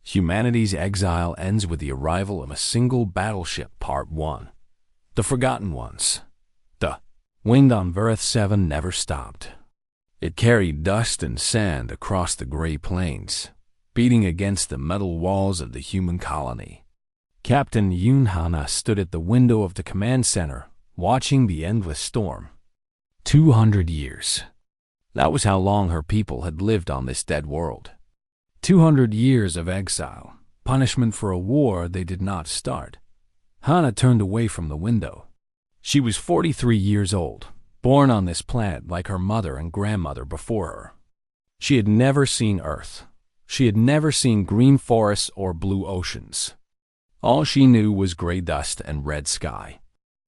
Humanity's exile ends with the arrival of a single battleship. Part 1. The Forgotten Ones. The wind on Verith 7 never stopped. It carried dust and sand across the gray plains, beating against the metal walls of the human colony. Captain Yoon Hana stood at the window of the command center, watching the endless storm. 200 years. That was how long her people had lived on this dead world. 200 years of exile, punishment for a war they did not start. Hana turned away from the window. She was 43 years old, born on this planet like her mother and grandmother before her. She had never seen Earth. She had never seen green forests or blue oceans. All she knew was gray dust and red sky.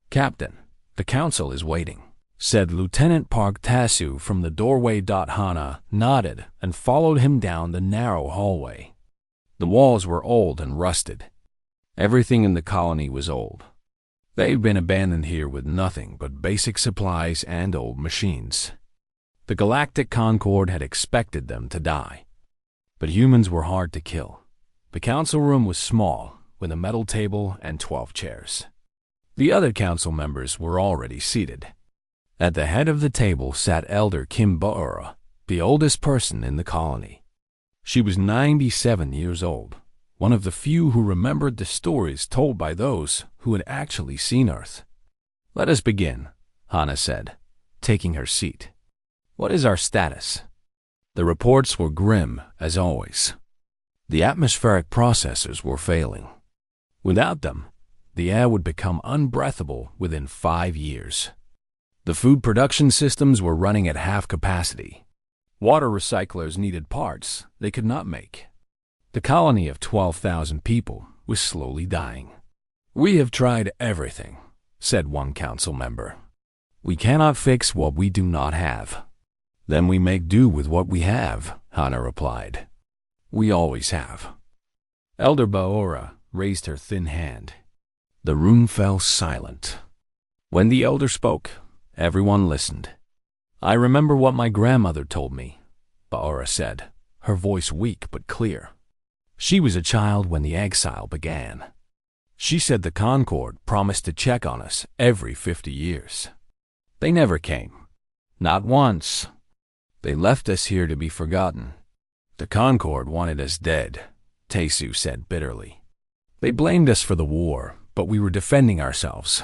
"Captain, the council is waiting," said Lieutenant Park Tasu from the doorway. Hana nodded and followed him down the narrow hallway. The walls were old and rusted. Everything in the colony was old. They'd been abandoned here with nothing but basic supplies and old machines. The Galactic Concord had expected them to die. But humans were hard to kill. The council room was small, with a metal table and 12 chairs. The other council members were already seated. At the head of the table sat Elder Kim Baora, the oldest person in the colony. She was 97 years old, one of the few who remembered the stories told by those who had actually seen Earth. "Let us begin," Hana said, taking her seat. "What is our status?" The reports were grim, as always. The atmospheric processors were failing. Without them, the air would become unbreathable within 5 years. The food production systems were running at half capacity. Water recyclers needed parts they could not make. The colony of 12,000 people was slowly dying. "We have tried everything," said one council member. "We cannot fix what we do not have." "Then we make do with what we have," Hana replied. "We always have." Elder Baora raised her thin hand. The room fell silent. When the elder spoke, everyone listened. "I remember what my grandmother told me," Baora said, her voice weak but clear. "She was a child when the exile began. She said the Concord promised to check on us every 50 years. They never came. Not once. They left us here to be forgotten. The Concord wanted us dead," Taesu said bitterly. "They blamed us for the war, but we were defending ourselves.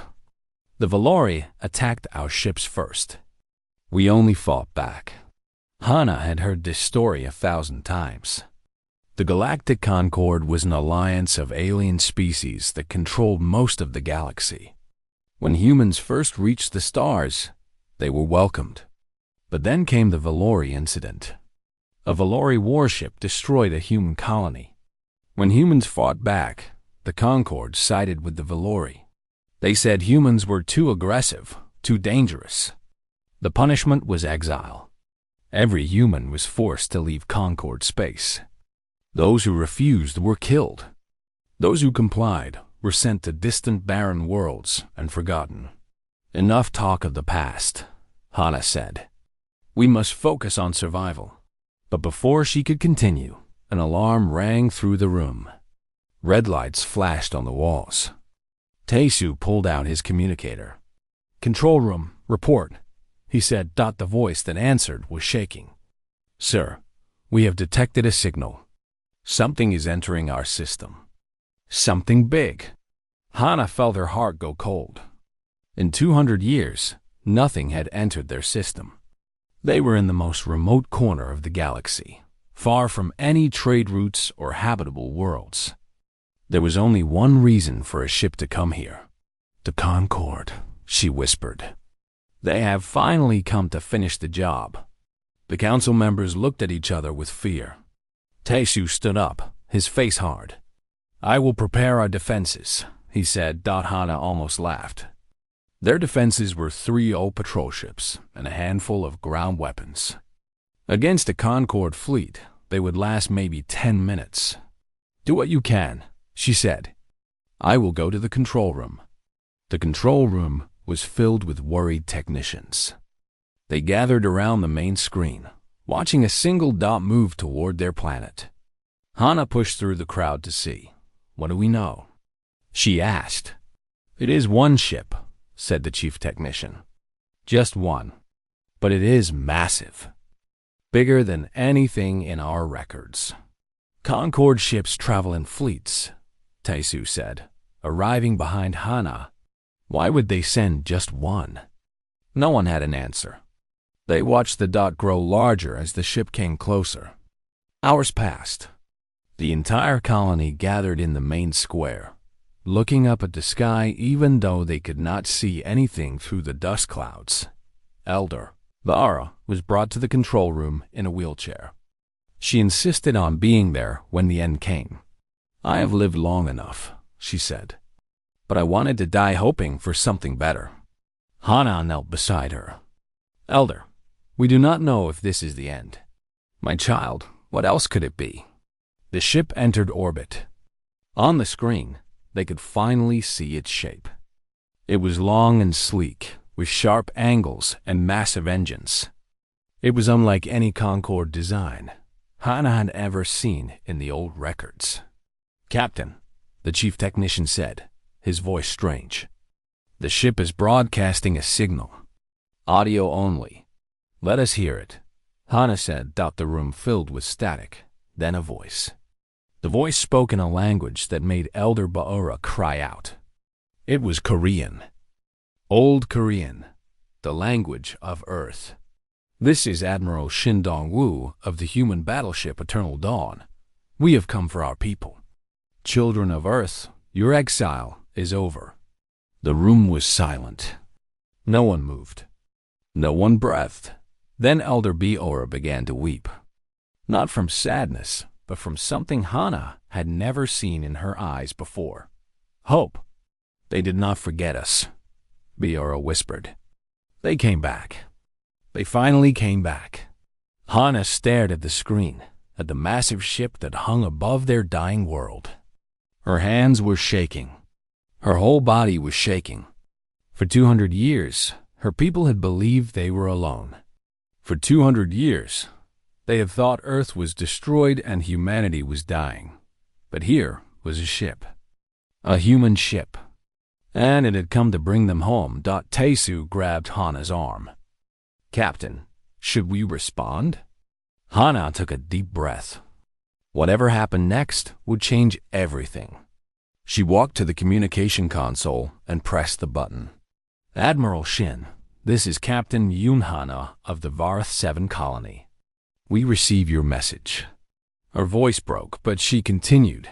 The Valori attacked our ships first. We only fought back." Hana had heard this story 1,000 times. The Galactic Concord was an alliance of alien species that controlled most of the galaxy. When humans first reached the stars, they were welcomed. But then came the Valori incident. A Valori warship destroyed a human colony. When humans fought back, the Concord sided with the Valori. They said humans were too aggressive, too dangerous. The punishment was exile. Every human was forced to leave Concord space. Those who refused were killed. Those who complied were sent to distant barren worlds and forgotten. "Enough talk of the past," Hana said. "We must focus on survival." But before she could continue, an alarm rang through the room. Red lights flashed on the walls. Taesu pulled out his communicator. "Control room, report," he said. The voice that answered was shaking. "Sir, we have detected a signal. Something is entering our system. Something big." Hana felt her heart go cold. In 200 years, nothing had entered their system. They were in the most remote corner of the galaxy, far from any trade routes or habitable worlds. There was only one reason for a ship to come here. "The Concord," she whispered. "They have finally come to finish the job." The council members looked at each other with fear. Taesu stood up, his face hard. "I will prepare our defenses," he said. Hana almost laughed. Their defenses were 3 old patrol ships and a handful of ground weapons. Against a Concord fleet, they would last maybe 10 minutes. "Do what you can," she said. "I will go to the control room." The control room was filled with worried technicians. They gathered around the main screen, watching a single dot move toward their planet. Hana pushed through the crowd to see. "What do we know?" she asked. "It is one ship," said the chief technician. "Just one. But it is massive. Bigger than anything in our records. Concorde ships travel in fleets," Taisu said, arriving behind Hana. "Why would they send just one?" No one had an answer. They watched the dot grow larger as the ship came closer. Hours passed. The entire colony gathered in the main square, looking up at the sky even though they could not see anything through the dust clouds. Elder Baara was brought to the control room in a wheelchair. She insisted on being there when the end came. "I have lived long enough," she said, "but I wanted to die hoping for something better." Hana knelt beside her. "Elder, we do not know if this is the end." "My child, what else could it be?" The ship entered orbit. On the screen, they could finally see its shape. It was long and sleek, with sharp angles and massive engines. It was unlike any Concorde design Hana had ever seen in the old records. "Captain," the chief technician said, his voice strange. "The ship is broadcasting a signal. Audio only. Let us hear it." Hana said, the room filled with static, then a voice. The voice spoke in a language that made Elder Baora cry out. It was Korean. Old Korean, the language of Earth. "This is Admiral Shin Dong-woo of the human battleship Eternal Dawn. We have come for our people. Children of Earth, your exile is over." The room was silent. No one moved. No one breathed. Then Elder Baora began to weep. Not from sadness, but from something Hana had never seen in her eyes before. Hope. "They did not forget us," Baora whispered. "They came back. They finally came back." Hana stared at the screen, at the massive ship that hung above their dying world. Her hands were shaking. Her whole body was shaking. For 200 years, her people had believed they were alone. For 200 years, they had thought Earth was destroyed and humanity was dying. But here was a ship. A human ship. And it had come to bring them home. Taisu grabbed Hana's arm. "Captain, should we respond?" Hana took a deep breath. Whatever happened next would change everything. She walked to the communication console and pressed the button. "Admiral Shin, this is Captain Yoon Hana of the Varth 7 colony. We receive your message." Her voice broke, but she continued.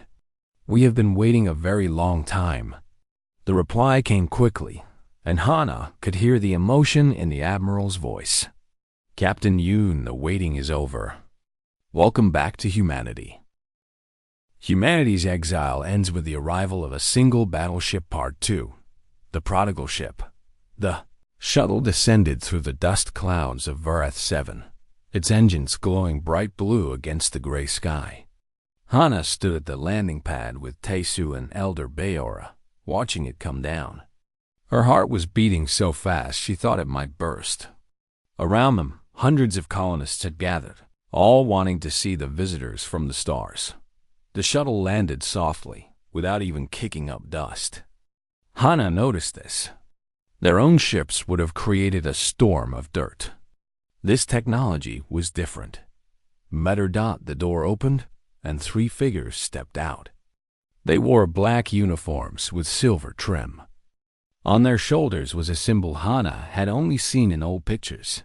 "We have been waiting a very long time." The reply came quickly, and Hana could hear the emotion in the Admiral's voice. "Captain Yoon, the waiting is over. Welcome back to humanity." Humanity's exile ends with the arrival of a single battleship Part 2, the prodigal ship. The shuttle descended through the dust clouds of Varth 7, its engines glowing bright blue against the gray sky. Hana stood at the landing pad with Taisu and Elder Baora, watching it come down. Her heart was beating so fast she thought it might burst. Around them, hundreds of colonists had gathered, all wanting to see the visitors from the stars. The shuttle landed softly, without even kicking up dust. Hana noticed this. Their own ships would have created a storm of dirt. This technology was different. The door opened, and 3 figures stepped out. They wore black uniforms with silver trim. On their shoulders was a symbol Hana had only seen in old pictures,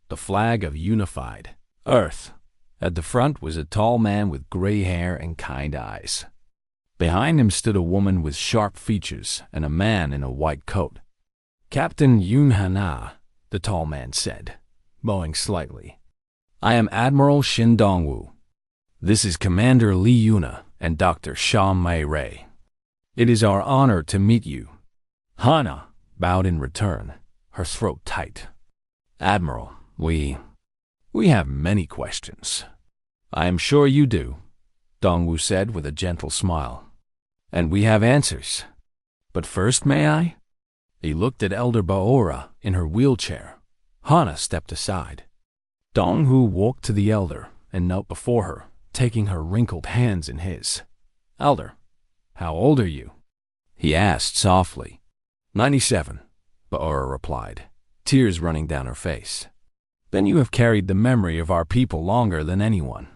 the flag of unified Earth. At the front was a tall man with gray hair and kind eyes. Behind him stood a woman with sharp features and a man in a white coat. "Captain Yoon Hana," the tall man said, bowing slightly. "I am Admiral Shin Dong-woo. This is Commander Lee Yuna and Dr. Sham Mei Ray. It is our honor to meet you." Hana bowed in return, her throat tight. "Admiral, we have many questions." "I am sure you do," Dong-woo said with a gentle smile. "And we have answers. But first, may I?" He looked at Elder Baora in her wheelchair. Hana stepped aside. Dong-woo walked to the elder and knelt before her, taking her wrinkled hands in his. "Elder, how old are you?" he asked softly. 97, Ba'ura replied, tears running down her face. "Then you have carried the memory of our people longer than anyone.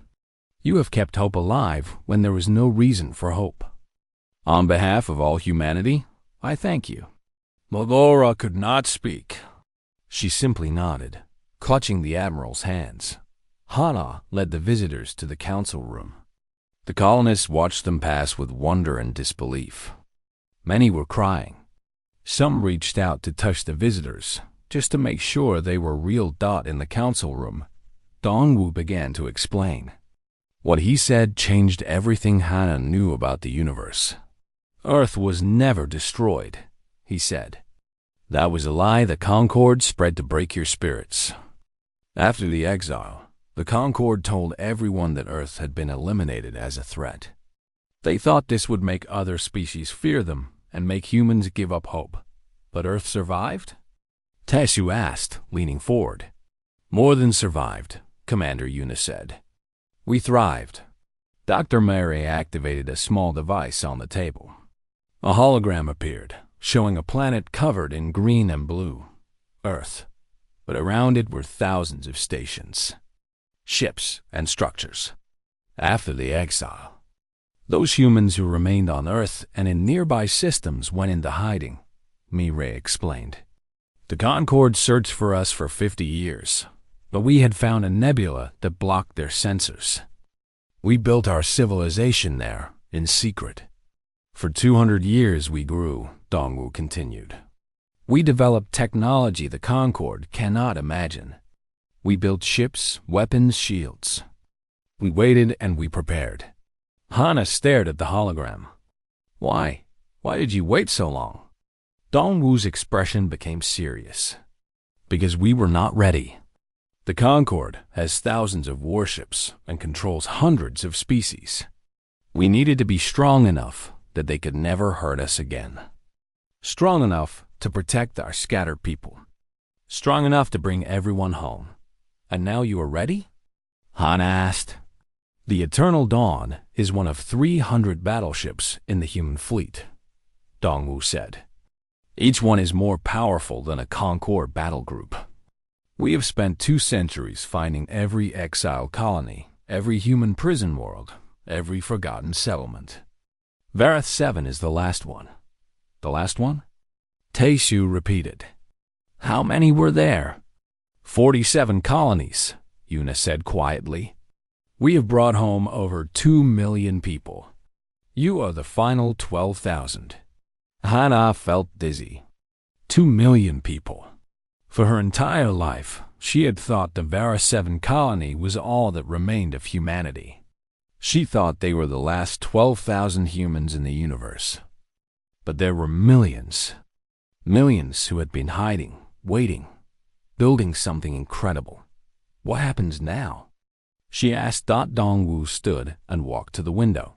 You have kept hope alive when there was no reason for hope. On behalf of all humanity, I thank you." Ba'ura could not speak. She simply nodded, clutching the Admiral's hands. Hana led the visitors to the council room. The colonists watched them pass with wonder and disbelief. Many were crying. Some reached out to touch the visitors, just to make sure they were real. In the council room, Dongwu began to explain. What he said changed everything Hana knew about the universe. Earth was never destroyed, he said. That was a lie the Concord spread to break your spirits. After the exile, the Concord told everyone that Earth had been eliminated as a threat. They thought this would make other species fear them and make humans give up hope. But Earth survived? Tessu asked, leaning forward. "More than survived," Commander Yuna said. "We thrived." Dr. Mary activated a small device on the table. A hologram appeared, showing a planet covered in green and blue, Earth, but around it were thousands of stations, ships, and structures. After the exile, those humans who remained on Earth and in nearby systems went into hiding, Mireille explained. The Concord searched for us for 50 years, but we had found a nebula that blocked their sensors. We built our civilization there, in secret. For 200 years we grew, Dongwu continued. We developed technology the Concord cannot imagine. We built ships, weapons, shields. We waited and we prepared. Hana stared at the hologram. Why? Why did you wait so long? Dongwu's expression became serious. Because we were not ready. The Concord has thousands of warships and controls hundreds of species. We needed to be strong enough that they could never hurt us again. Strong enough to protect our scattered people. Strong enough to bring everyone home. And now you are ready? Hana asked. The Eternal Dawn is one of 300 battleships in the human fleet, Dongwu said. Each one is more powerful than a Concord battle group. We have spent 2 centuries finding every exile colony, every human prison world, every forgotten settlement. Vareth 7 is the last one. The last one? Tessu repeated. How many were there? 47 colonies, Yuna said quietly. We have brought home over 2 million people. You are the final 12,000. Hana felt dizzy. 2 million people. For her entire life, she had thought the Vareth 7 colony was all that remained of humanity. She thought they were the last 12,000 humans in the universe. But there were millions. Millions who had been hiding, waiting, building something incredible. What happens now? She asked. Dongwu stood and walked to the window.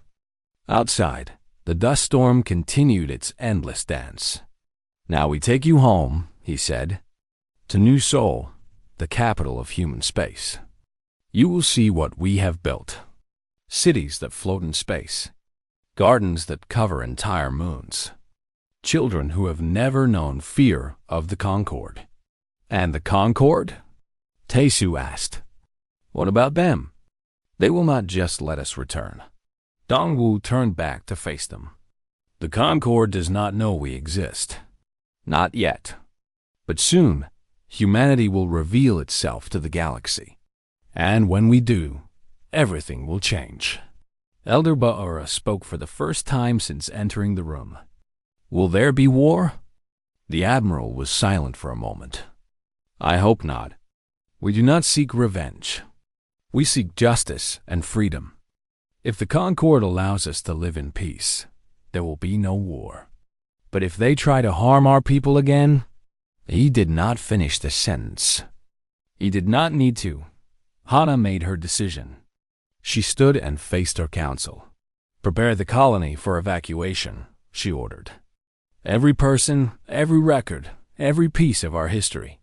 Outside, the dust storm continued its endless dance. Now we take you home, he said, to New Seoul, the capital of human space. You will see what we have built. Cities that float in space. Gardens that cover entire moons. Children who have never known fear of the Concord. And the Concord? Tessu asked. What about them? They will not just let us return. Dongwu turned back to face them. The Concord does not know we exist. Not yet. But soon, humanity will reveal itself to the galaxy. And when we do, everything will change. Elder Ba'ura spoke for the first time since entering the room. Will there be war? The Admiral was silent for a moment. I hope not. We do not seek revenge. We seek justice and freedom. If the Concord allows us to live in peace, there will be no war. But if they try to harm our people again, he did not finish the sentence. He did not need to. Hana made her decision. She stood and faced her council. Prepare the colony for evacuation, she ordered. Every person, every record, every piece of our history.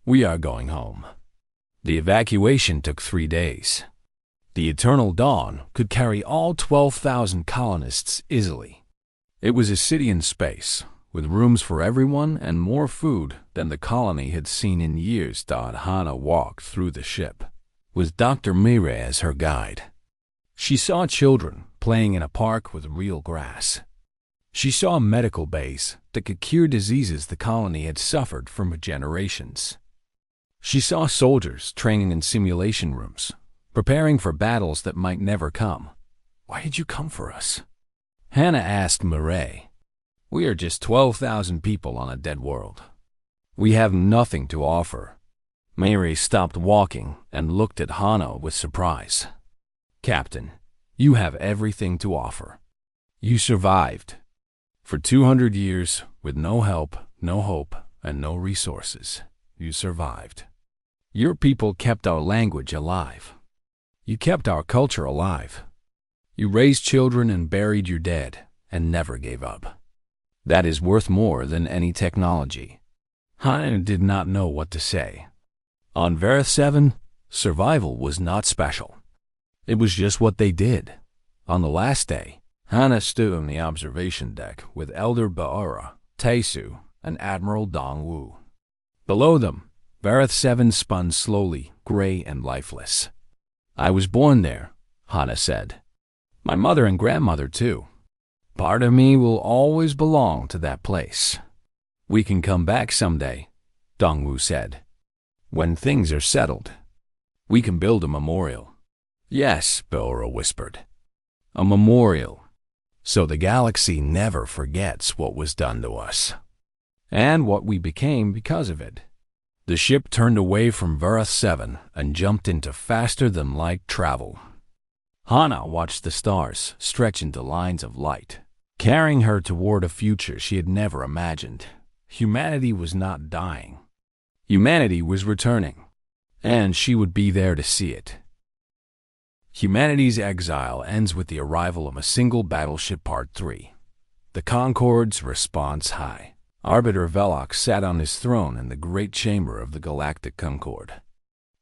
We are going home. The evacuation took 3 days. The Eternal Dawn could carry all 12,000 colonists easily. It was a city in space, with rooms for everyone and more food than the colony had seen in years. Hana walked through the ship, with Dr. Mire as her guide. She saw children playing in a park with real grass. She saw medical bays that could cure diseases the colony had suffered for generations. She saw soldiers training in simulation rooms, preparing for battles that might never come. "Why did you come for us?" Hannah asked Mire. "We are just 12,000 people on a dead world. We have nothing to offer." Mire stopped walking and looked at Hana with surprise. "Captain, you have everything to offer. You survived. For 200 years, with no help, no hope, and no resources, you survived. Your people kept our language alive. You kept our culture alive. You raised children and buried your dead, and never gave up. That is worth more than any technology." Hana did not know what to say. On Vareth 7, survival was not special. It was just what they did. On the last day, Hana stood on the observation deck with Elder Baora, Taisu, and Admiral Dongwu. Below them, Vareth 7 spun slowly, gray and lifeless. "I was born there," Hana said. "My mother and grandmother, too. Part of me will always belong to that place." "We can come back someday," Dongwu said. "When things are settled. We can build a memorial." "Yes," Baora whispered. "A memorial. So the galaxy never forgets what was done to us. And what we became because of it." The ship turned away from Vareth 7 and jumped into faster-than-light travel. Hana watched the stars stretch into lines of light, carrying her toward a future she had never imagined. Humanity was not dying. Humanity was returning, and she would be there to see it. Humanity's exile ends with the arrival of a single battleship. Part 3. The Concorde's response high. Arbiter Velox sat on his throne in the great chamber of the Galactic Concorde.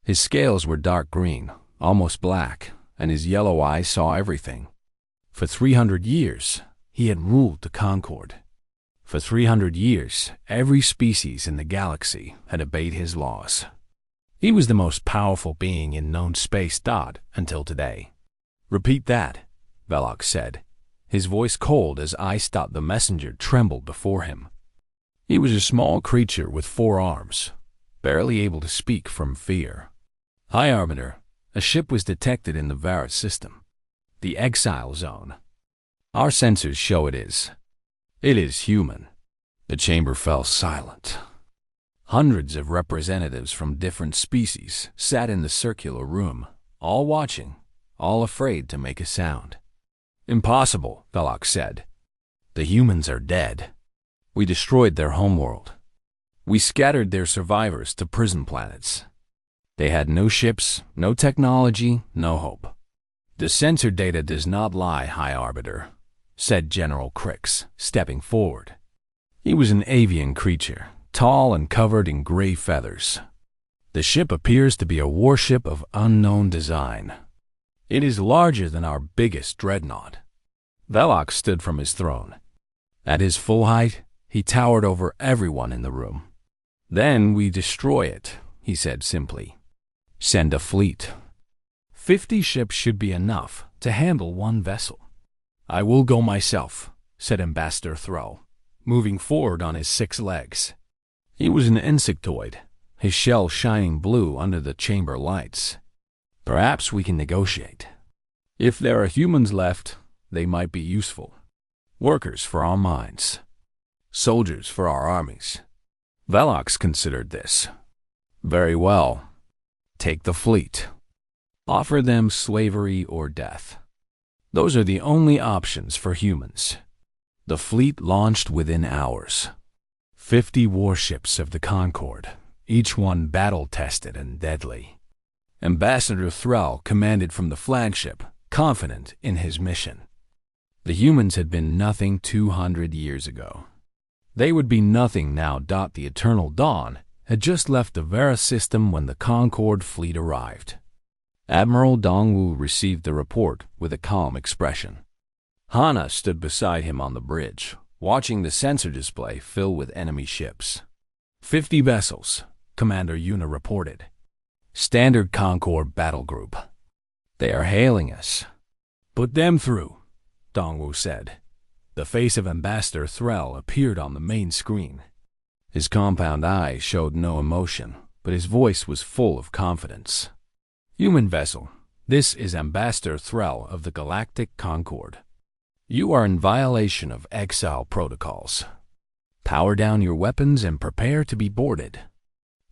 His scales were dark green, almost black, and his yellow eyes saw everything. For 300 years, he had ruled the Concorde. For 300 years, every species in the galaxy had obeyed his laws. He was the most powerful being in known space. Until today. "Repeat that," Velox said, his voice cold as ice. The messenger trembled before him. He was a small creature with 4 arms, barely able to speak from fear. "High Arbiter, a ship was detected in the Vareth system. The Exile Zone. Our sensors show it is. It is human." The chamber fell silent. Hundreds of representatives from different species sat in the circular room, all watching, all afraid to make a sound. "Impossible," Velox said. "The humans are dead. We destroyed their homeworld. We scattered their survivors to prison planets. They had no ships, no technology, no hope." "The sensor data does not lie, High Arbiter," said General Crix, stepping forward. He was an avian creature, tall and covered in gray feathers. "The ship appears to be a warship of unknown design. It is larger than our biggest dreadnought." Velox stood from his throne. At his full height, he towered over everyone in the room. "Then we destroy it," he said simply. "Send a fleet. 50 ships should be enough to handle one vessel." "I will go myself," said Ambassador Thrall, moving forward on his 6 legs. He was an insectoid, his shell shining blue under the chamber lights. "Perhaps we can negotiate. If there are humans left, they might be useful. Workers for our mines. Soldiers for our armies." Velox considered this. "Very well. Take the fleet. Offer them slavery or death. Those are the only options for humans." The fleet launched within hours. 50 warships of the Concorde, each one battle-tested and deadly. Ambassador Thrall commanded from the flagship, confident in his mission. The humans had been nothing 200 years ago. They would be nothing now. The Eternal Dawn had just left the Vareth system when the Concorde fleet arrived. Admiral Dongwu received the report with a calm expression. Hana stood beside him on the bridge, watching the sensor display fill with enemy ships. 50 vessels, Commander Yuna reported. Standard Concord battle group. They are hailing us. Put them through, Dongwu said. The face of Ambassador Thrall appeared on the main screen. His compound eyes showed no emotion, but his voice was full of confidence. Human vessel, this is Ambassador Thrall of the Galactic Concord. You are in violation of Exile protocols. Power down your weapons and prepare to be boarded.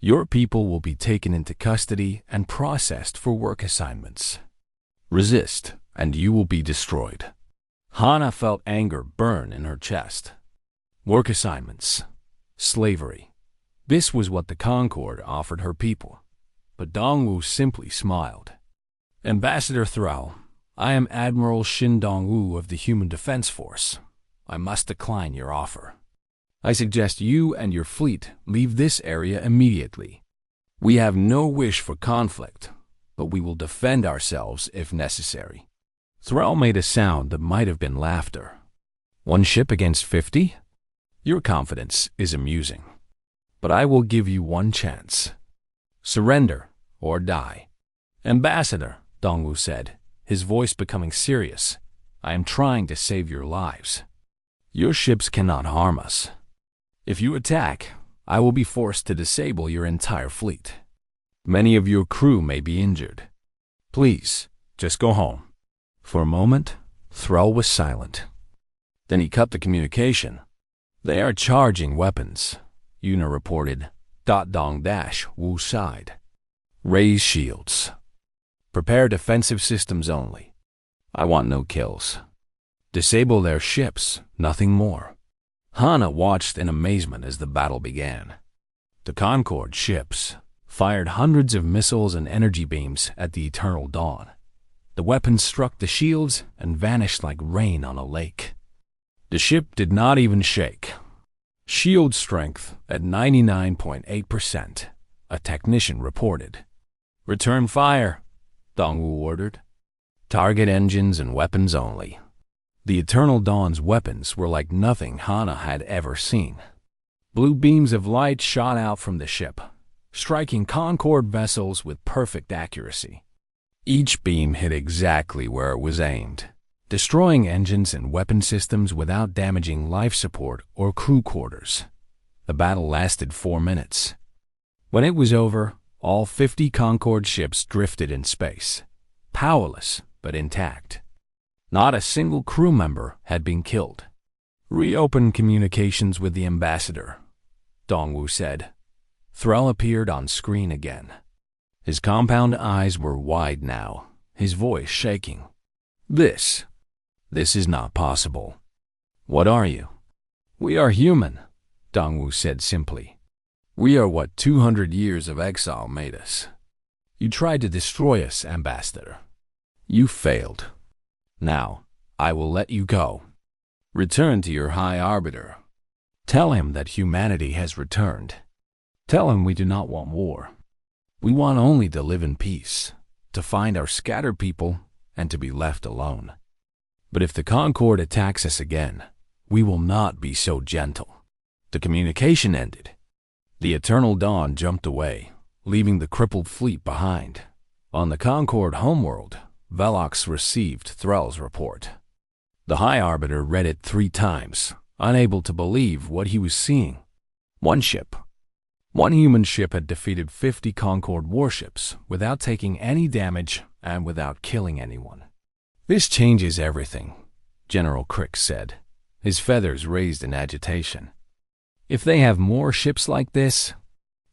Your people will be taken into custody and processed for work assignments. Resist, and you will be destroyed. Hana felt anger burn in her chest. Work assignments. Slavery. This was what the Concord offered her people. But Dongwu simply smiled. Ambassador Thrall, I am Admiral Shin Dongwu of the Human Defense Force. I must decline your offer. I suggest you and your fleet leave this area immediately. We have no wish for conflict, but we will defend ourselves if necessary. Thrall made a sound that might have been laughter. 1 ship against 50? Your confidence is amusing. But I will give you 1 chance. Surrender or die. Ambassador, Dongwu said, his voice becoming serious, I am trying to save your lives. Your ships cannot harm us. If you attack, I will be forced to disable your entire fleet. Many of your crew may be injured. Please, just go home. For a moment, Thrall was silent. Then he cut the communication. They are charging weapons, Yuna reported. Dong-Wu sighed. Raise shields. Prepare defensive systems only. I want no kills. Disable their ships, nothing more. Hana watched in amazement as the battle began. The Concord ships fired hundreds of missiles and energy beams at the eternal dawn. The weapons struck the shields and vanished like rain on a lake. The ship did not even shake. Shield strength at 99.8%, a technician reported. Return fire, Dongwu ordered. Target engines and weapons only. The Eternal Dawn's weapons were like nothing Hana had ever seen. Blue beams of light shot out from the ship, striking Concord vessels with perfect accuracy. Each beam hit exactly where it was aimed, destroying engines and weapon systems without damaging life support or crew quarters. The battle lasted 4 minutes. When it was over, all 50 Concord ships drifted in space, powerless but intact. Not a single crew member had been killed. Reopen communications with the ambassador, Dongwu said. Thrall appeared on screen again. His compound eyes were wide now, his voice shaking. This is not possible. What are you? We are human, Dongwu said simply. We are what 200 years of exile made us. You tried to destroy us, Ambassador. You failed. Now, I will let you go. Return to your High Arbiter. Tell him that humanity has returned. Tell him we do not want war. We want only to live in peace, to find our scattered people, and to be left alone. But if the Concord attacks us again, we will not be so gentle. The communication ended. The Eternal Dawn jumped away, leaving the crippled fleet behind. On the Concord homeworld, Velox received Thrall's report. The High Arbiter read it 3 times, unable to believe what he was seeing. 1 ship. 1 human ship had defeated 50 Concord warships without taking any damage and without killing anyone. This changes everything, General Crick said, his feathers raised in agitation. If they have more ships like this,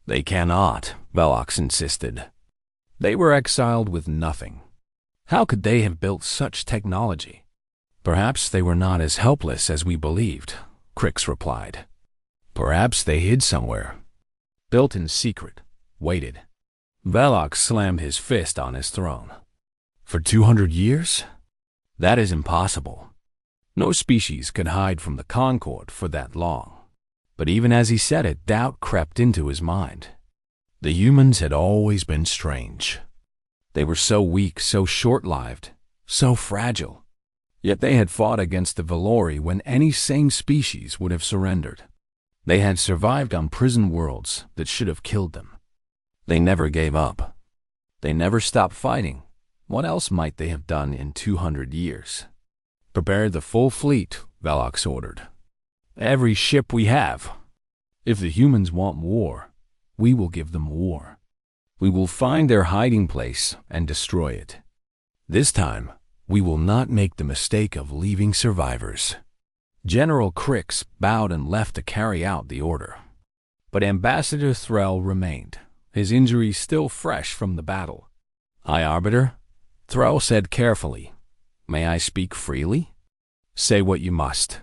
they cannot, Velox insisted. They were exiled with nothing. How could they have built such technology? Perhaps they were not as helpless as we believed, Crix replied. Perhaps they hid somewhere. Built in secret, waited. Velox slammed his fist on his throne. For 200 years? That is impossible. No species could hide from the Concord for that long. But even as he said it, doubt crept into his mind. The humans had always been strange. They were so weak, so short-lived, so fragile. Yet they had fought against the Valori when any sane species would have surrendered. They had survived on prison worlds that should have killed them. They never gave up. They never stopped fighting. What else might they have done in 200 years? Prepare the full fleet, Velox ordered. Every ship we have. If the humans want war, we will give them war. We will find their hiding place and destroy it. This time, we will not make the mistake of leaving survivors. General Crix bowed and left to carry out the order. But Ambassador Thrall remained, his injuries still fresh from the battle. High Arbiter, Thrall said carefully, "May I speak freely?" "Say what you must."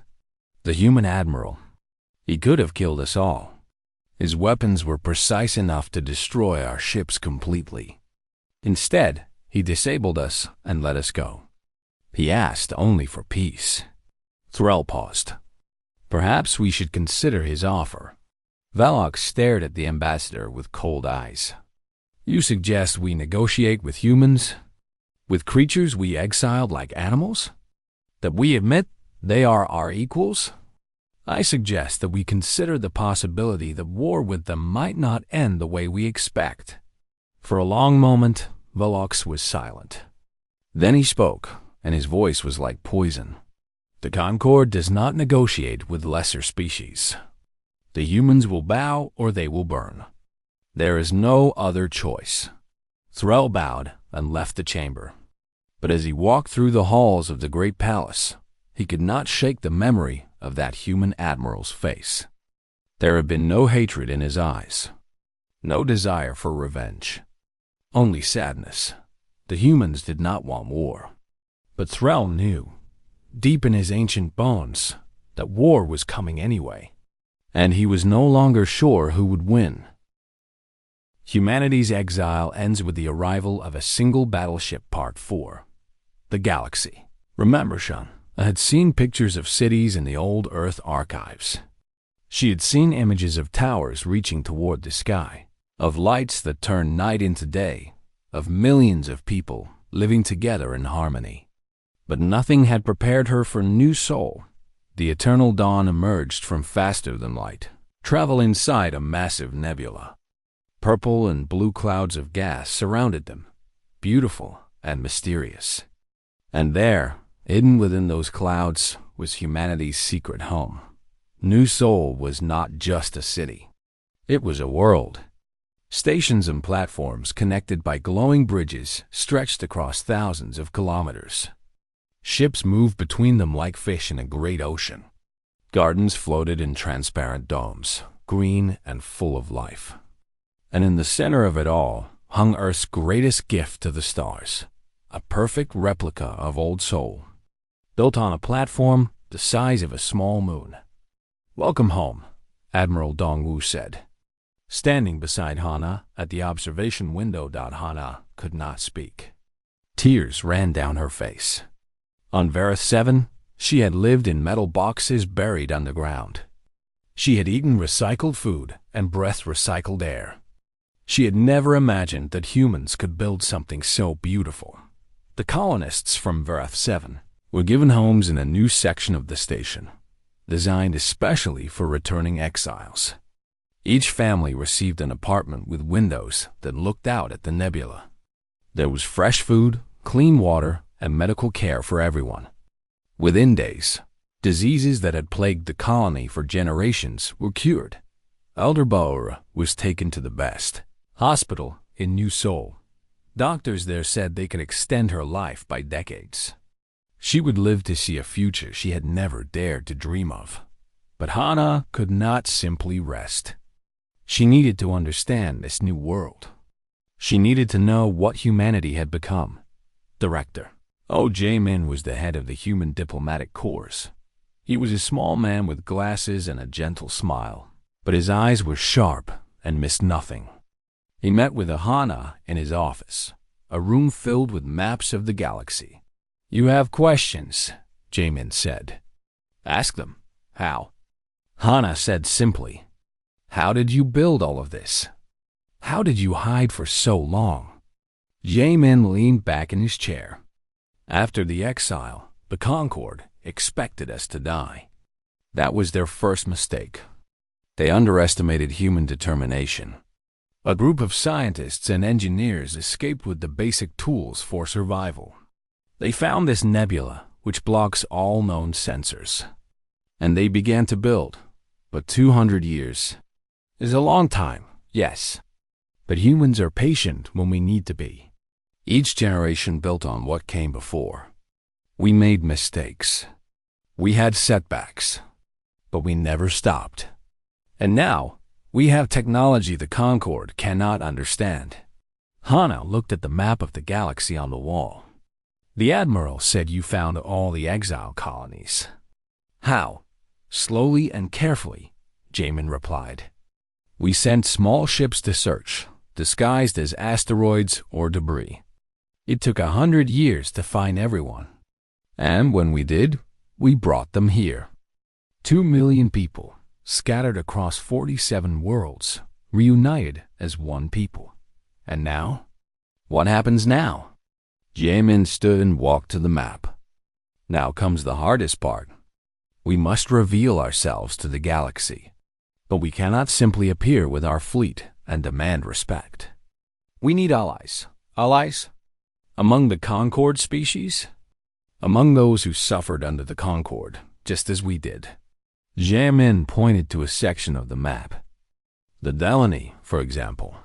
The human admiral. He could have killed us all. His weapons were precise enough to destroy our ships completely. Instead, he disabled us and let us go. He asked only for peace. Thrall paused. Perhaps we should consider his offer. Velox stared at the ambassador with cold eyes. You suggest we negotiate with humans? With creatures we exiled like animals? That we admit they are our equals? I suggest that we consider the possibility that war with them might not end the way we expect. For a long moment, Velox was silent. Then he spoke, and his voice was like poison. The Concord does not negotiate with lesser species. The humans will bow or they will burn. There is no other choice. Thrall bowed and left the chamber. But as he walked through the halls of the great palace, he could not shake the memory of that human admiral's face. There had been no hatred in his eyes, no desire for revenge, only sadness. The humans did not want war. But Thrall knew, deep in his ancient bones, that war was coming anyway, and he was no longer sure who would win. Humanity's exile ends with the arrival of a single battleship Part 4, the Galaxy. Remember, Sean, I had seen pictures of cities in the old Earth archives. She had seen images of towers reaching toward the sky, of lights that turned night into day, of millions of people living together in harmony. But nothing had prepared her for New Sol. The eternal dawn emerged from faster than light, travel inside a massive nebula. Purple and blue clouds of gas surrounded them, beautiful and mysterious. And there, hidden within those clouds, was humanity's secret home. New Sol was not just a city. It was a world. Stations and platforms connected by glowing bridges stretched across thousands of kilometers. Ships moved between them like fish in a great ocean. Gardens floated in transparent domes, green and full of life. And in the center of it all hung Earth's greatest gift to the stars, a perfect replica of Old Sol, built on a platform the size of a small moon. "Welcome home," Admiral Dongwu said. Standing beside Hana at the observation window, Hana could not speak. Tears ran down her face. On Vareth 7, she had lived in metal boxes buried underground. She had eaten recycled food and breathed recycled air. She had never imagined that humans could build something so beautiful. The colonists from Vareth 7 were given homes in a new section of the station, designed especially for returning exiles. Each family received an apartment with windows that looked out at the nebula. There was fresh food, clean water, and medical care for everyone. Within days, diseases that had plagued the colony for generations were cured. Elder Baura was taken to the best hospital in New Sol. Doctors there said they could extend her life by decades. She would live to see a future she had never dared to dream of. But Hana could not simply rest. She needed to understand this new world. She needed to know what humanity had become. Director Jamin was the head of the Human Diplomatic Corps. He was a small man with glasses and a gentle smile, but his eyes were sharp and missed nothing. He met with Hana in his office, a room filled with maps of the galaxy. "You have questions," Jamin said. "Ask them." "How?" Hana said simply, "How did you build all of this? How did you hide for so long?" Jamin leaned back in his chair. After the exile, the Concord expected us to die. That was their first mistake. They underestimated human determination. A group of scientists and engineers escaped with the basic tools for survival. They found this nebula, which blocks all known sensors. And they began to build. But 200 years is a long time, yes. But humans are patient when we need to be. Each generation built on what came before. We made mistakes. We had setbacks. But we never stopped. And now, we have technology the Concord cannot understand. Hana looked at the map of the galaxy on the wall. The Admiral said you found all the Exile colonies. How? Slowly and carefully, Jamin replied. We sent small ships to search, disguised as asteroids or debris. It took 100 years to find everyone. And when we did, we brought them here. 2 million people, scattered across 47 worlds, reunited as one people. And now? What happens now? Jamin stood and walked to the map. Now comes the hardest part. We must reveal ourselves to the galaxy. But we cannot simply appear with our fleet and demand respect. We need allies. Allies? Among the Concord species? Among those who suffered under the Concord, just as we did. Jamin pointed to a section of the map. The Delany, for example.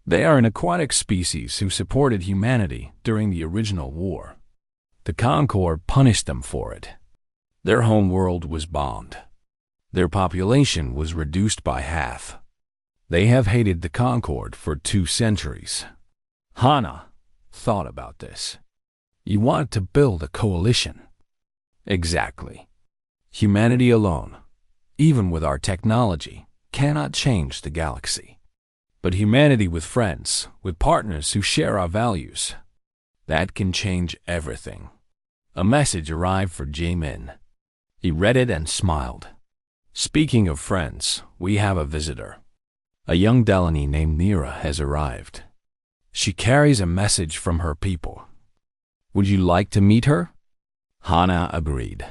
They are an aquatic species who supported humanity during the original war. The Concord punished them for it. Their home world was bombed. Their population was reduced by half. They have hated the Concord for 2 centuries. Hana thought about this. You wanted to build a coalition. Exactly. Humanity alone, even with our technology, cannot change the galaxy. But humanity with friends, with partners who share our values, that can change everything. A message arrived for Jamin. He read it and smiled. Speaking of friends, we have a visitor. A young Delany named Nira has arrived. She carries a message from her people. Would you like to meet her? Hana agreed.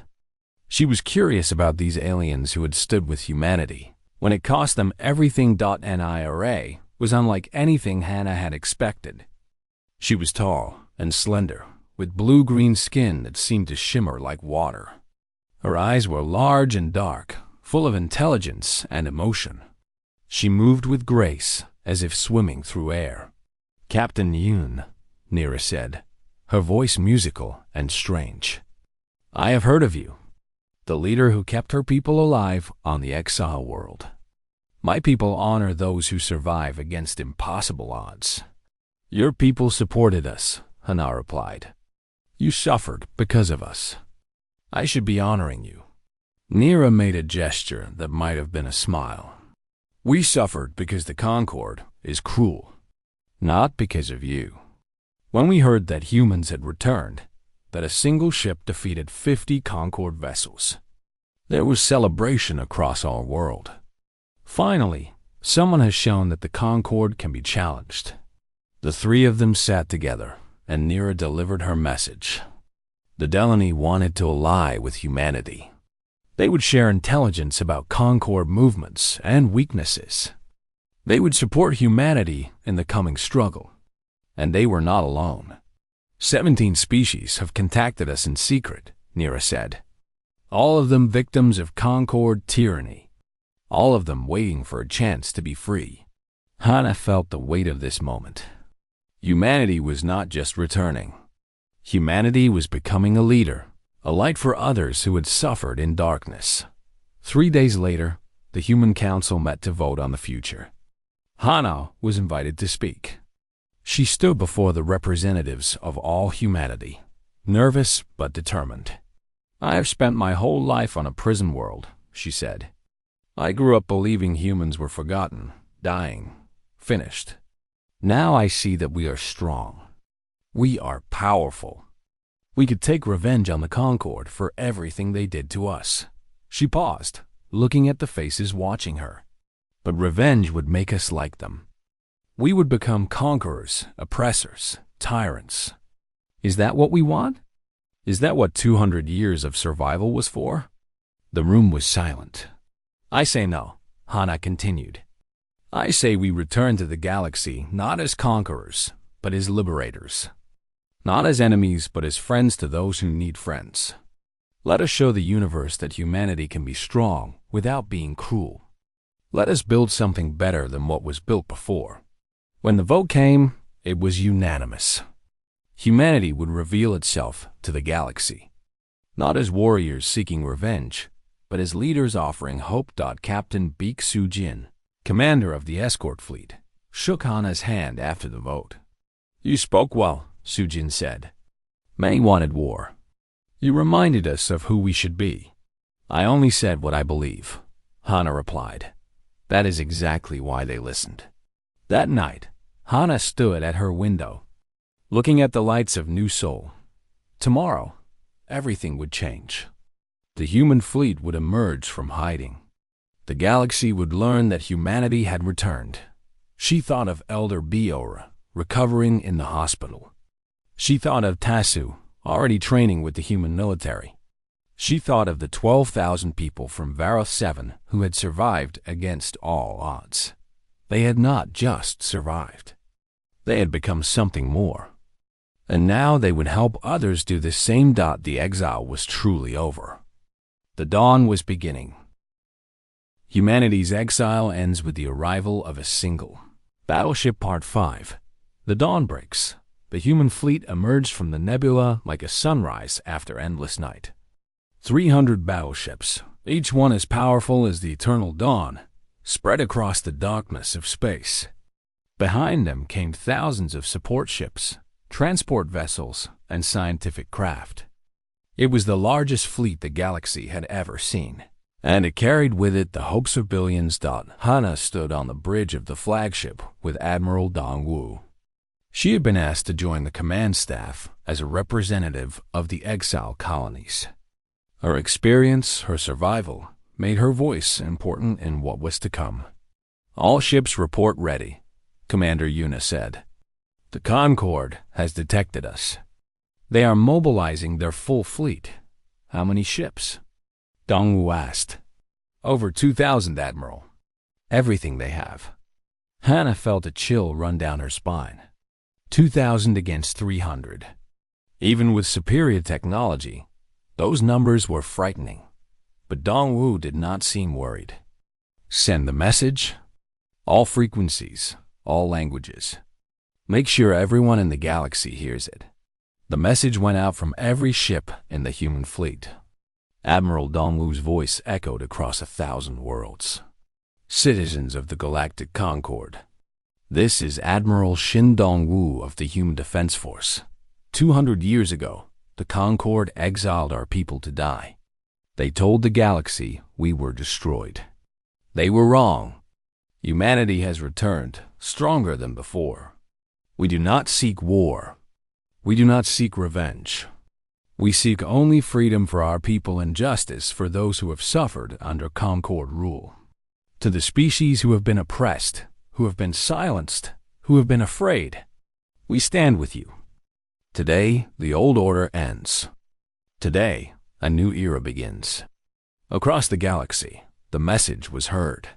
She was curious about these aliens who had stood with humanity when it cost them everything. Nira was unlike anything Hana had expected. She was tall and slender, with blue-green skin that seemed to shimmer like water. Her eyes were large and dark, full of intelligence and emotion. She moved with grace, as if swimming through air. Captain Yoon, Nira said, her voice musical and strange. I have heard of you, the leader who kept her people alive on the Exile world. My people honor those who survive against impossible odds. Your people supported us, Hana replied. You suffered because of us. I should be honoring you. Nira made a gesture that might have been a smile. We suffered because the Concord is cruel, not because of you. When we heard that humans had returned, that a single ship defeated 50 Concord vessels, there was celebration across our world. Finally, someone has shown that the Concord can be challenged. The 3 of them sat together, and Nira delivered her message. The Delany wanted to ally with humanity. They would share intelligence about Concord movements and weaknesses. They would support humanity in the coming struggle. And they were not alone. 17 species have contacted us in secret, Nira said. All of them victims of Concord tyranny. All of them waiting for a chance to be free. Hana felt the weight of this moment. Humanity was not just returning. Humanity was becoming a leader, a light for others who had suffered in darkness. 3 days later, the Human Council met to vote on the future. Hana was invited to speak. She stood before the representatives of all humanity, nervous but determined. I have spent my whole life on a prison world, she said. I grew up believing humans were forgotten, dying, finished. Now I see that we are strong. We are powerful. We could take revenge on the Concord for everything they did to us. She paused, looking at the faces watching her. But revenge would make us like them. We would become conquerors, oppressors, tyrants. Is that what we want? Is that what 200 years of survival was for? The room was silent. I say no, Hana continued. I say we return to the galaxy not as conquerors, but as liberators. Not as enemies, but as friends to those who need friends. Let us show the universe that humanity can be strong without being cruel. Let us build something better than what was built before. When the vote came, it was unanimous. Humanity would reveal itself to the galaxy, not as warriors seeking revenge, but as leaders offering hope. Captain Beek Soo-jin, commander of the escort fleet, shook Hana's hand after the vote. You spoke well, Soo-jin said. Many wanted war. You reminded us of who we should be. I only said what I believe, Hana replied. That is exactly why they listened. That night, Hana stood at her window, looking at the lights of New Seoul. Tomorrow, everything would change. The human fleet would emerge from hiding. The galaxy would learn that humanity had returned. She thought of Elder Biora, recovering in the hospital. She thought of Tasu, already training with the human military. She thought of the 12,000 people from Varos 7 who had survived against all odds. They had not just survived. They had become something more. And now they would help others do the same. The exile was truly over. The dawn was beginning. Humanity's exile ends with the arrival of a single battleship. Part 5. The dawn breaks. The human fleet emerged from the nebula like a sunrise after endless night. 300 battleships, each one as powerful as the eternal dawn, spread across the darkness of space. Behind them came thousands of support ships, transport vessels, and scientific craft. It was the largest fleet the galaxy had ever seen, and it carried with it the hopes of billions. Hana stood on the bridge of the flagship with Admiral Dong-woo. She had been asked to join the command staff as a representative of the exile colonies. Her experience, her survival, made her voice important in what was to come. All ships report ready, Commander Yuna said. The Concorde has detected us. They are mobilizing their full fleet. How many ships? Dongwoo asked. Over 2,000, Admiral. Everything they have. Hana felt a chill run down her spine. 2,000 against 300. Even with superior technology, those numbers were frightening. But Dongwoo did not seem worried. Send the message. All frequencies, all languages. Make sure everyone in the galaxy hears it. The message went out from every ship in the human fleet. Admiral Dongwoo's voice echoed across 1,000 worlds. Citizens of the Galactic Concorde, this is Admiral Shin Dongwoo of the Human Defense Force. 200 years ago, the Concorde exiled our people to die. They told the galaxy we were destroyed. They were wrong. Humanity has returned, stronger than before. We do not seek war. We do not seek revenge. We seek only freedom for our people and justice for those who have suffered under Concorde rule. To the species who have been oppressed, who have been silenced, who have been afraid, we stand with you. Today, the old order ends. Today, a new era begins. Across the galaxy, the message was heard.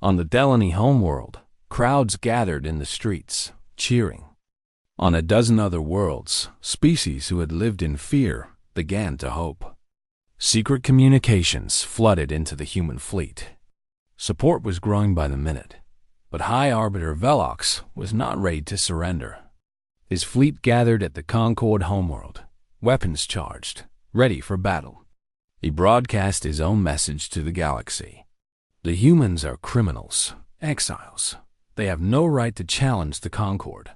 On the Delany homeworld, crowds gathered in the streets, cheering. On a dozen other worlds, species who had lived in fear began to hope. Secret communications flooded into the human fleet. Support was growing by the minute, but High Arbiter Velox was not ready to surrender. His fleet gathered at the Concorde homeworld, weapons charged, ready for battle. He broadcast his own message to the galaxy. The humans are criminals, exiles. They have no right to challenge the Concorde.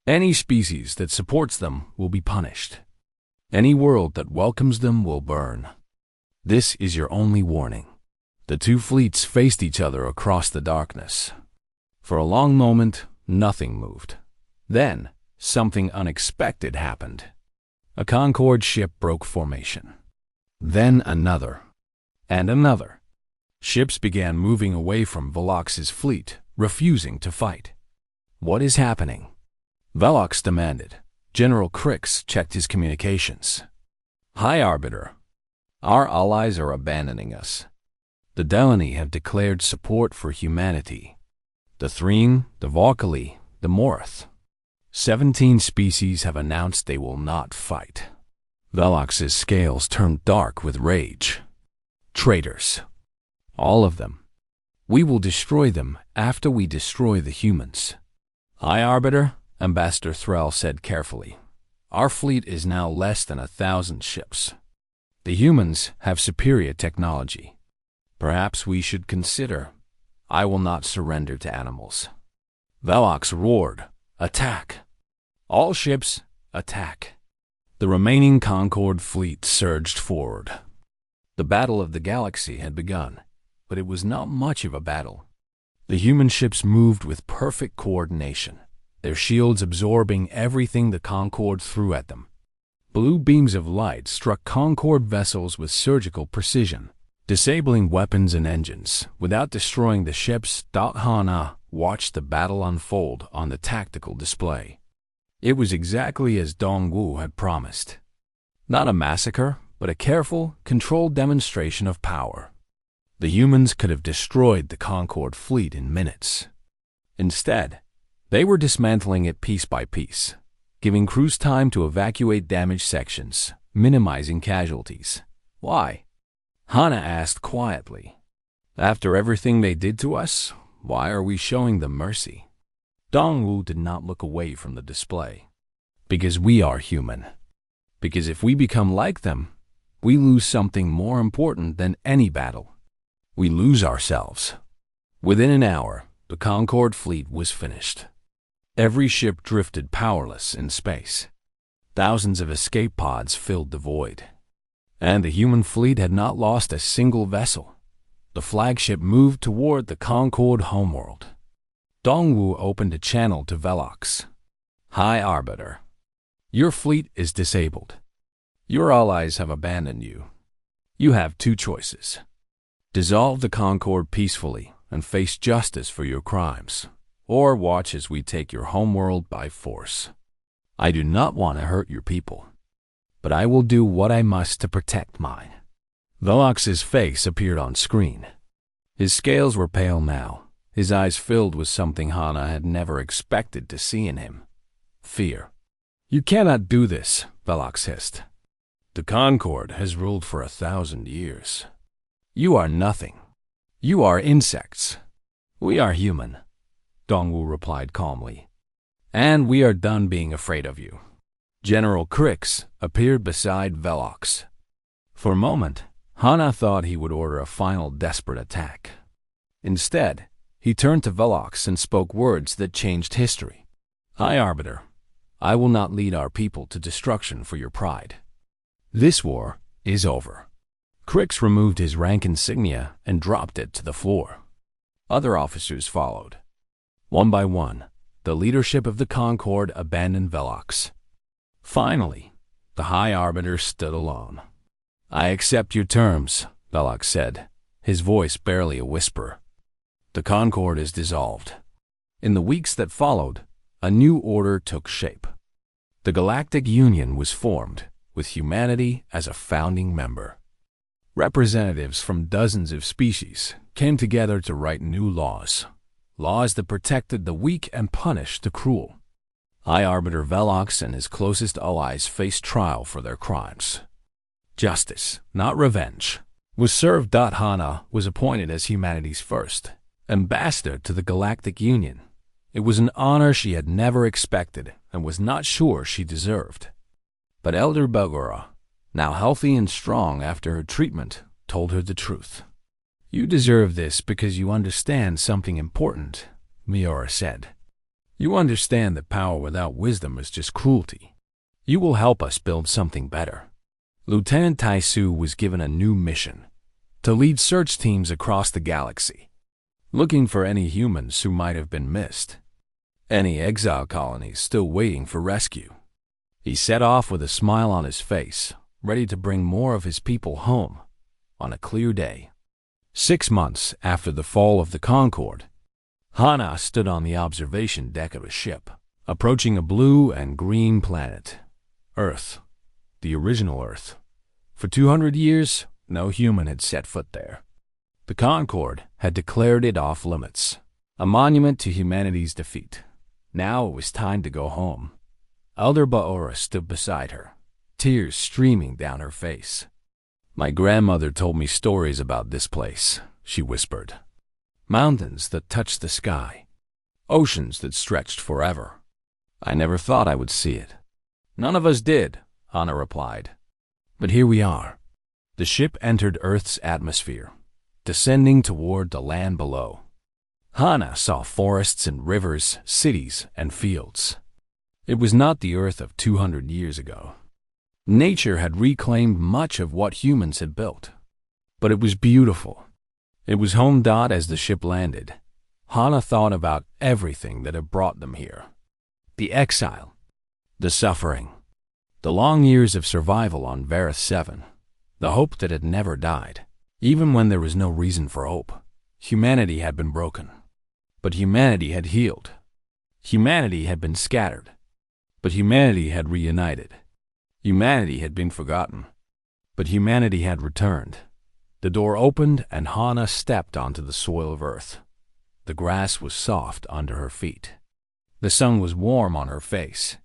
Any species that supports them will be punished. Any world that welcomes them will burn. This is your only warning. The two fleets faced each other across the darkness. For a long moment, nothing moved. Then, something unexpected happened. A Concorde ship broke formation. Then another. And another. Ships began moving away from Velox's fleet, refusing to fight. What is happening? Velox demanded. General Crix checked his communications. High Arbiter, our allies are abandoning us. The Delany have declared support for humanity. The Threen, the Valkyrie, the Morith. 17 species have announced they will not fight. Velox's scales turned dark with rage. Traitors. All of them. We will destroy them after we destroy the humans. High Arbiter, Ambassador Thrall said carefully. Our fleet is now less than 1,000 ships. The humans have superior technology. Perhaps we should consider. I will not surrender to animals. Velox roared. Attack! All ships, attack! The remaining Concord fleet surged forward. The Battle of the Galaxy had begun, but it was not much of a battle. The human ships moved with perfect coordination, their shields absorbing everything the Concord threw at them. Blue beams of light struck Concord vessels with surgical precision, disabling weapons and engines without destroying the ships. Hana watched the battle unfold on the tactical display. It was exactly as Dongwu had promised. Not a massacre, but a careful, controlled demonstration of power. The humans could have destroyed the Concord fleet in minutes. Instead, they were dismantling it piece by piece, giving crews time to evacuate damaged sections, minimizing casualties. Why? Hana asked quietly. After everything they did to us, why are we showing them mercy? Dongwu did not look away from the display. Because we are human. Because if we become like them, we lose something more important than any battle. We lose ourselves. Within an hour, the Concord fleet was finished. Every ship drifted powerless in space. Thousands of escape pods filled the void. And the human fleet had not lost a single vessel. The flagship moved toward the Concord homeworld. Dongwu opened a channel to Velox. High Arbiter, your fleet is disabled. Your allies have abandoned you. You have two choices. Dissolve the Concord peacefully and face justice for your crimes, or watch as we take your homeworld by force. I do not want to hurt your people, but I will do what I must to protect mine. Velox's face appeared on screen. His scales were pale now, his eyes filled with something Hana had never expected to see in him. Fear. You cannot do this, Velox hissed. The Concord has ruled for 1,000 years. You are nothing. You are insects. We are human, Dongwu replied calmly. And we are done being afraid of you. General Crix appeared beside Velox. For a moment, Hana thought he would order a final desperate attack. Instead, he turned to Velox and spoke words that changed history. High Arbiter, I will not lead our people to destruction for your pride. This war is over. Crix removed his rank insignia and dropped it to the floor. Other officers followed. One by one, the leadership of the Concord abandoned Velox. Finally, the High Arbiter stood alone. I accept your terms, Velox said, his voice barely a whisper. The Concord is dissolved. In the weeks that followed, a new order took shape. The Galactic Union was formed, with humanity as a founding member. Representatives from dozens of species came together to write new laws, laws that protected the weak and punished the cruel. High Arbiter Velox and his closest allies faced trial for their crimes. Justice, not revenge, was served. Hana was appointed as humanity's first ambassador to the Galactic Union. It was an honor she had never expected and was not sure she deserved. But Elder Bagura, now healthy and strong after her treatment, told her the truth. You deserve this because you understand something important, Miura said. You understand that power without wisdom is just cruelty. You will help us build something better. Lieutenant Taisu was given a new mission, to lead search teams across the galaxy, looking for any humans who might have been missed, any exile colonies still waiting for rescue. He set off with a smile on his face, ready to bring more of his people home on a clear day. 6 months after the fall of the Concord, Hana stood on the observation deck of a ship, approaching a blue and green planet, Earth, the original Earth. For 200 years, no human had set foot there. The Concord had declared it off limits, a monument to humanity's defeat. Now it was time to go home. Elder Baora stood beside her, tears streaming down her face. "My grandmother told me stories about this place," she whispered. "Mountains that touched the sky, oceans that stretched forever. I never thought I would see it." "None of us did," Hana replied. "But here we are." The ship entered Earth's atmosphere, descending toward the land below. Hana saw forests and rivers, cities and fields. It was not the Earth of 200 years ago. Nature had reclaimed much of what humans had built. But it was beautiful. It was home. As the ship landed, Hana thought about everything that had brought them here. The exile, the suffering, the long years of survival on Vareth 7, the hope that had never died. Even when there was no reason for hope, humanity had been broken. But humanity had healed. Humanity had been scattered. But humanity had reunited. Humanity had been forgotten. But humanity had returned. The door opened and Hana stepped onto the soil of Earth. The grass was soft under her feet. The sun was warm on her face.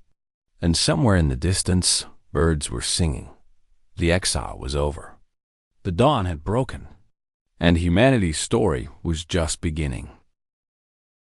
And somewhere in the distance, birds were singing. The exile was over. The dawn had broken. And humanity's story was just beginning.